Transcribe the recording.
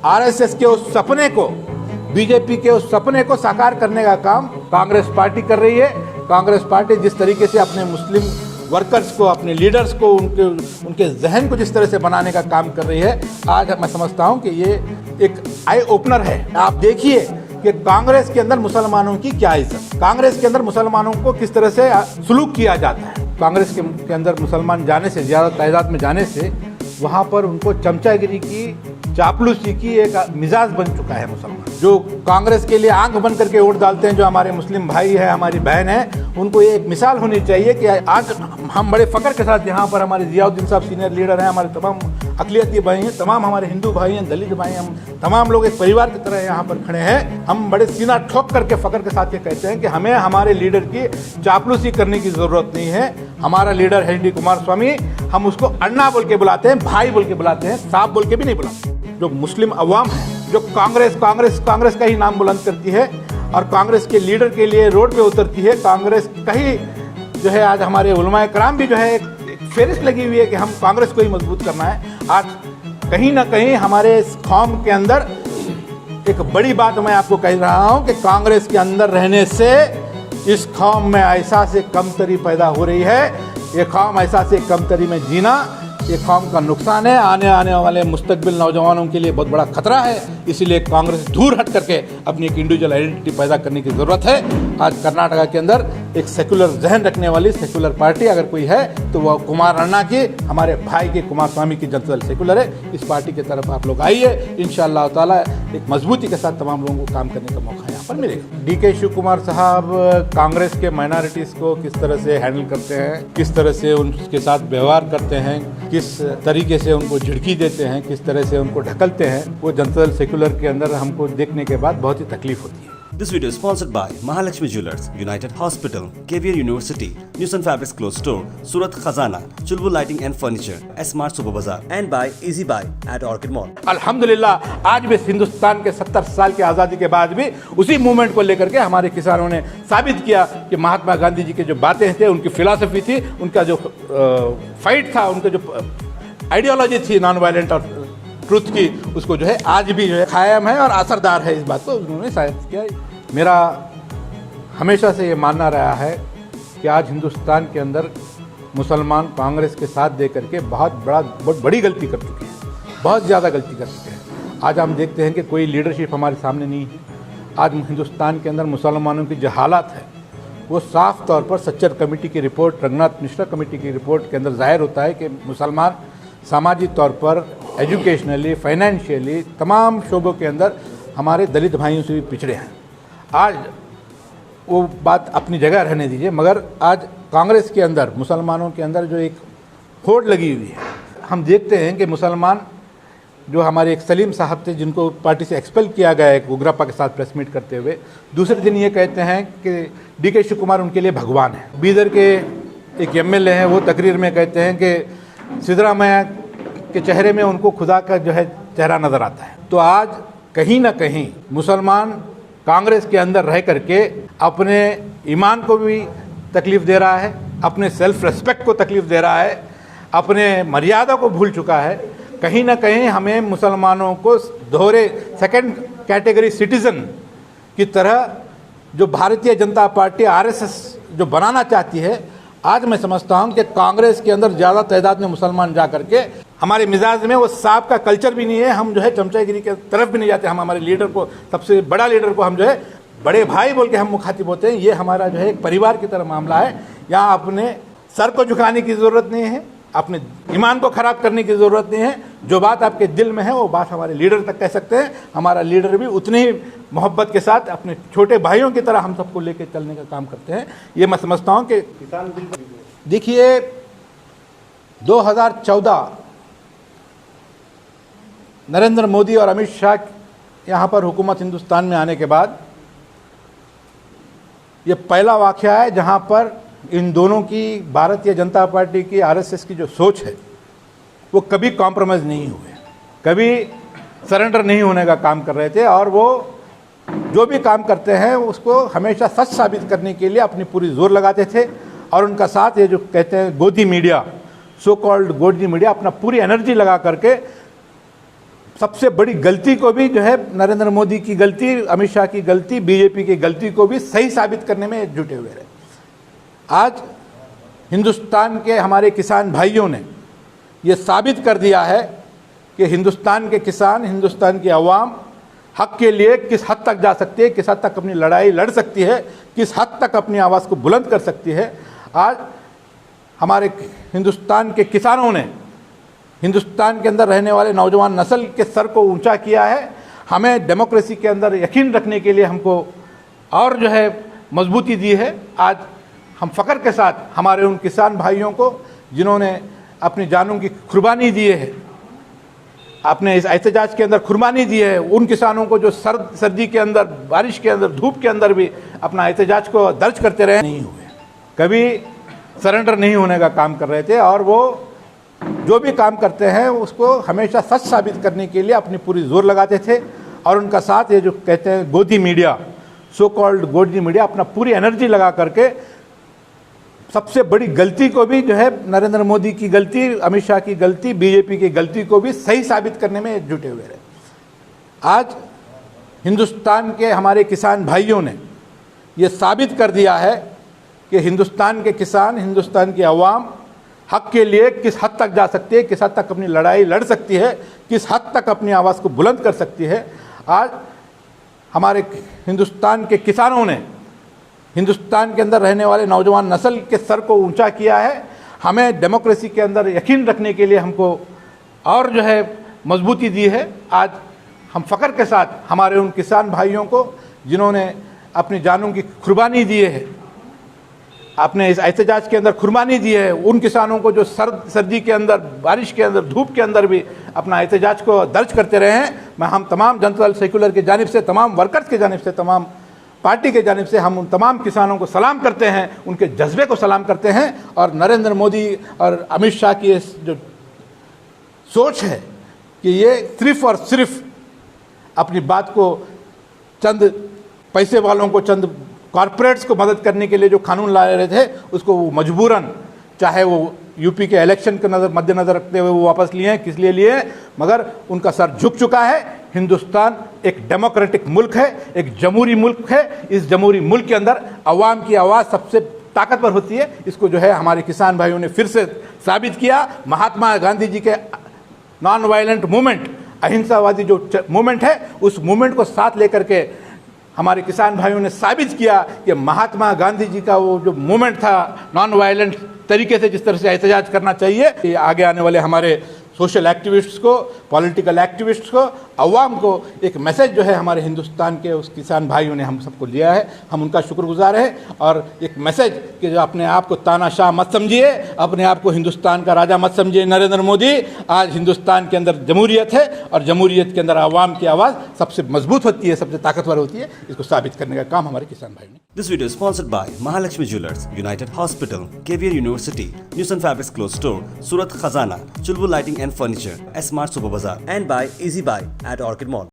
RSS के उस सपने को, बीजेपी के उस सपने को साकार करने का काम कांग्रेस पार्टी कर रही है। कांग्रेस पार्टी जिस तरीके से अपने मुस्लिम वर्कर्स को, अपने लीडर्स को, उनके जहन को जिस तरह से बनाने का काम कर रही है, आज मैं समझता हूं कि ये एक आई ओपनर है। आप देखिए कि कांग्रेस के अंदर मुसलमानों की क्या इज्जत, कांग्रेस के अंदर मुसलमानों को किस तरह से सलूक किया जाता है। कांग्रेस के अंदर मुसलमान जाने से, ज़्यादा तादाद में जाने से, वहाँ पर उनको चमचागिरी की, चापलूसी की एक मिजाज बन चुका है। मुसलमान जो कांग्रेस के लिए आंख बंद करके वोट डालते हैं, जो हमारे मुस्लिम भाई है, हमारी बहन है, उनको ये एक मिसाल होनी चाहिए कि आज हम बड़े फख्र के साथ यहाँ पर हमारे जियाउद्दीन साहब सीनियर लीडर हैं, हमारे तमाम अक़लियती भाई हैं, तमाम हमारे हिंदू भाई हैं, दलित भाई हैं, हम तमाम लोग एक परिवार की तरह यहाँ पर खड़े हैं। हम बड़े सीना ठोक करके फख्र के साथ ये कहते हैं कि हमें हमारे लीडर की चापलूसी करने की ज़रूरत नहीं है। हमारा लीडर है डी कुमारस्वामी, हम उसको अन्ना बोल के बुलाते हैं, भाई बोल के बुलाते हैं, साहब बोल के भी नहीं बुलाते। जो मुस्लिम अवाम है, जो कांग्रेस का ही नाम बुलंद करती है और कांग्रेस के लीडर के लिए रोड पे उतरती है, कांग्रेस का ही जो है, आज हमारे उलमाए कराम भी जो है एक फेरिस्त लगी हुई है कि हम कांग्रेस को ही मजबूत करना है। आज कहीं ना कहीं हमारे इस कौम के अंदर एक बड़ी बात मैं आपको कह रहा हूं कि कांग्रेस के अंदर रहने से इस कौम में ऐसा से कमतरी पैदा हो रही है। ये कौम ऐसा से कमतरी में जीना, ये कौम का नुकसान है। आने वाले मुस्तकबिल नौजवानों के लिए बहुत बड़ा खतरा है। इसीलिए कांग्रेस दूर हट करके अपनी एक इंडिविजुअल आइडेंटिटी पैदा करने की ज़रूरत है। आज कर्नाटका के अंदर एक सेकुलर जहन रखने वाली सेकुलर पार्टी अगर कोई है तो वह कुमार अन्ना की, हमारे भाई के कुमारस्वामी की जनता दल सेकुलर है। इस पार्टी की तरफ आप लोग आइए, इंशाअल्लाह ताला एक मजबूती के साथ तमाम लोगों को काम करने का मौका यहाँ पर मिलेगा। डीके शिव कुमार साहब कांग्रेस के माइनॉरिटीज़ को किस तरह से हैंडल करते हैं, किस तरह से उनके साथ व्यवहार करते हैं, किस तरीके से उनको झिड़की देते हैं, किस तरह से उनको ढकलते हैं, वो जनता दल सेकुलर के अंदर हमको देखने के बाद बहुत ही तकलीफ होती है। This video is sponsored by Mahalakshmi Jewelers, United Hospital, KVR University, New Sun Fabrics Clothes Store, Surat Khazana, Chulbul Lighting and Furniture, S-Mart Super Bazaar, and by Easy Buy at Orchid Mall. अल्हम्दुलिल्लाह आज भी हिंदुस्तान के 70 साल की आज़ादी के बाद भी उसी मूवमेंट को लेकर के हमारे किसानों ने साबित किया कि महात्मा गांधी जी की जो बातें थे, उनकी फिलॉसफी थी, उनका जो फाइट था, उनका जो आइडियोलॉजी थी नॉन वायलेंट और ट्रुथ की, उसको जो है आज भी जो है कायम है और असरदार है। इस बात को उन्होंने साबित किया। मेरा हमेशा से ये मानना रहा है कि आज हिंदुस्तान के अंदर मुसलमान कांग्रेस के साथ दे करके बहुत बड़ी गलती कर चुके हैं, बहुत ज़्यादा गलती कर चुके हैं। आज हम देखते हैं कि कोई लीडरशिप हमारे सामने नहीं है। आज हिंदुस्तान के अंदर मुसलमानों की जो हालात है वो साफ तौर पर सच्चर कमेटी की रिपोर्ट, रंगनाथ मिश्रा कमेटी की रिपोर्ट के अंदर जाहिर होता है कि मुसलमान सामाजिक तौर पर, एजुकेशनली, फाइनेंशियली, तमाम शोबों के अंदर हमारे दलित भाइयों से भी पिछड़े हैं। आज वो बात अपनी जगह रहने दीजिए, मगर आज कांग्रेस के अंदर, मुसलमानों के अंदर जो एक होड़ लगी हुई है, हम देखते हैं कि मुसलमान जो हमारे एक सलीम साहब थे, जिनको पार्टी से एक्सपेल किया गया है उग्रप्पा के साथ प्रेस मीट करते हुए, दूसरे दिन ये कहते हैं कि डीके शिव कुमार उनके लिए भगवान है। बीदर के एक एमएलए हैं, वो तकरीर में कहते हैं कि सिद्धरामैया के चेहरे में उनको खुदा का जो है चेहरा नज़र आता है। तो आज कहीं ना कहीं मुसलमान कांग्रेस के अंदर रह करके अपने ईमान को भी तकलीफ़ दे रहा है, अपने सेल्फ रेस्पेक्ट को तकलीफ़ दे रहा है, अपने मर्यादा को भूल चुका है। कहीं ना कहीं हमें मुसलमानों को दोहरे सेकंड कैटेगरी सिटीज़न की तरह जो भारतीय जनता पार्टी आरएसएस जो बनाना चाहती है, आज मैं समझता हूं कि कांग्रेस के अंदर ज़्यादा तादाद में मुसलमान जा करके हमारे मिजाज में वो सांप का कल्चर भी नहीं है। हम जो है चमचागिरी के तरफ भी नहीं जाते। हम हमारे लीडर को, सबसे बड़ा लीडर को हम जो है बड़े भाई बोल के हम मुखातिब होते हैं। ये हमारा जो है एक परिवार की तरह मामला है। यहाँ अपने सर को झुकाने की ज़रूरत नहीं है, अपने ईमान को ख़राब करने की ज़रूरत नहीं है। जो बात आपके दिल में है वो बात हमारे लीडर तक कह सकते हैं। हमारा लीडर भी उतनी ही मोहब्बत के साथ अपने छोटे भाइयों की तरह हम सबको लेकर चलने का काम करते हैं। ये मैं समझता हूँ कि किसान, देखिए 2014 नरेंद्र मोदी और अमित शाह यहाँ पर हुकूमत हिंदुस्तान में आने के बाद ये पहला वाक़या है जहाँ पर इन दोनों की, भारतीय जनता पार्टी की, आरएसएस की जो सोच है वो कभी कॉम्प्रोमाइज़ नहीं हुए, कभी सरेंडर नहीं होने का काम कर रहे थे। और वो जो भी काम करते हैं उसको हमेशा सच साबित करने के लिए अपनी पूरी जोर लगाते थे। और उनका साथ ये जो कहते हैं गोदी मीडिया, सो कॉल्ड गोदी मीडिया, अपना पूरी एनर्जी लगा करके सबसे बड़ी गलती को भी जो है नरेंद्र मोदी की गलती, अमित शाह की गलती, बीजेपी की गलती को भी सही साबित करने में जुटे हुए रहे। आज हिंदुस्तान के हमारे किसान भाइयों ने ये साबित कर दिया है कि हिंदुस्तान के किसान, हिंदुस्तान की आवाम हक के लिए किस हद तक जा सकती है, किस हद तक अपनी लड़ाई लड़ सकती है, किस हद तक अपनी आवाज़ को बुलंद कर सकती है। आज हमारे हिंदुस्तान के किसानों ने हिंदुस्तान के अंदर रहने वाले नौजवान नस्ल के सर को ऊंचा किया है। हमें डेमोक्रेसी के अंदर यकीन रखने के लिए हमको और जो है मजबूती दी है। आज हम फ़ख्र के साथ हमारे उन किसान भाइयों को जिन्होंने अपनी जानों की कुर्बानी दी है, अपने इस एहतजाज के अंदर कुर्बानी दी है, उन किसानों को जो सर्दी के अंदर, बारिश के अंदर, धूप के अंदर भी अपना एहतजाज को दर्ज करते रहे, नहीं हुए, कभी सरेंडर नहीं होने का काम कर रहे थे। और वो जो भी काम करते हैं उसको हमेशा सच साबित करने के लिए अपनी पूरी जोर लगाते थे। और उनका साथ ये जो कहते हैं गोदी मीडिया, सो कॉल्ड गोदी मीडिया, अपना पूरी एनर्जी लगा करके सबसे बड़ी गलती को भी जो है नरेंद्र मोदी की गलती, अमित शाह की गलती, बीजेपी की गलती को भी सही साबित करने में जुटे हुए रहे। आज हिंदुस्तान के हमारे किसान भाइयों ने ये साबित कर दिया है कि हिंदुस्तान के किसान, हिंदुस्तान की आवाम हक के लिए किस हद तक जा सकती है, किस हद तक अपनी लड़ाई लड़ सकती है, किस हद तक अपनी आवाज़ को बुलंद कर सकती है। आज हमारे हिंदुस्तान के किसानों ने हिंदुस्तान के अंदर रहने वाले नौजवान नस्ल के सर को ऊंचा किया है। हमें डेमोक्रेसी के अंदर यकीन रखने के लिए हमको और जो है मजबूती दी है। आज हम फ़ख्र के साथ हमारे उन किसान भाइयों को जिन्होंने अपनी जानों की कुर्बानी दी है, अपने इस एहतजाज के अंदर कुर्बानी दी है, उन किसानों को जो सर्दी के अंदर, बारिश के अंदर, धूप के अंदर भी अपना एहतजाज को दर्ज करते रहे हैं। मैं हम तमाम जनता दल सेक्युलर की जानिब से, तमाम वर्कर्स की जानिब से, तमाम पार्टी के जानिब से हम उन तमाम किसानों को सलाम करते हैं, उनके जज्बे को सलाम करते हैं। और नरेंद्र मोदी और अमित शाह की जो सोच है कि ये सिर्फ और सिर्फ अपनी बात को चंद पैसे वालों को, चंद कॉरपोरेट्स को मदद करने के लिए जो कानून ला रहे थे, उसको वो मजबूरन, चाहे वो यूपी के इलेक्शन के मद्देनजर रखते हुए वो वापस लिए हैं, किस लिए लिए हैं, मगर उनका सर झुक चुका है। हिंदुस्तान एक डेमोक्रेटिक मुल्क है, एक जमहूरी मुल्क है। इस जमहूरी मुल्क के अंदर अवाम की आवाज़ सबसे ताकतवर होती है। इसको जो है हमारे किसान भाइयों ने फिर से साबित किया। महात्मा गांधी जी के नॉन वायलेंट मूवमेंट, अहिंसावादी जो मूवमेंट है, उस मूवमेंट को साथ लेकर के हमारे किसान भाइयों ने साबित किया कि महात्मा गांधी जी का वो जो मूवमेंट था, नॉन वायलेंट तरीके से जिस तरह से एहतजाज करना चाहिए, ये आगे आने वाले हमारे सोशल एक्टिविस्ट्स को, पॉलिटिकल एक्टिविस्ट्स को, अवाम को एक मैसेज जो है हमारे हिंदुस्तान के उस किसान भाइयों ने हम सबको दिया है। हम उनका शुक्रगुजार हैं। और एक मैसेज कि जो अपने आप को तानाशाह मत समझिए, अपने आप को हिंदुस्तान का राजा मत समझिए नरेंद्र मोदी। आज हिंदुस्तान के अंदर जमहूरियत है और जमहूरियत के अंदर अवाम की आवाज़ सबसे मजबूत होती है, सबसे ताकतवर होती है। इसको साबित करने का काम हमारे किसान भाइयों ने। This video is sponsored by Mahalakshmi Jewelers, United Hospital, KVR University, News and Fabrics Clothes Store, Surat Khazana, Chulbul Lighting and Furniture, S Mart Super Bazaar, and by Easy Buy at Orchid Mall.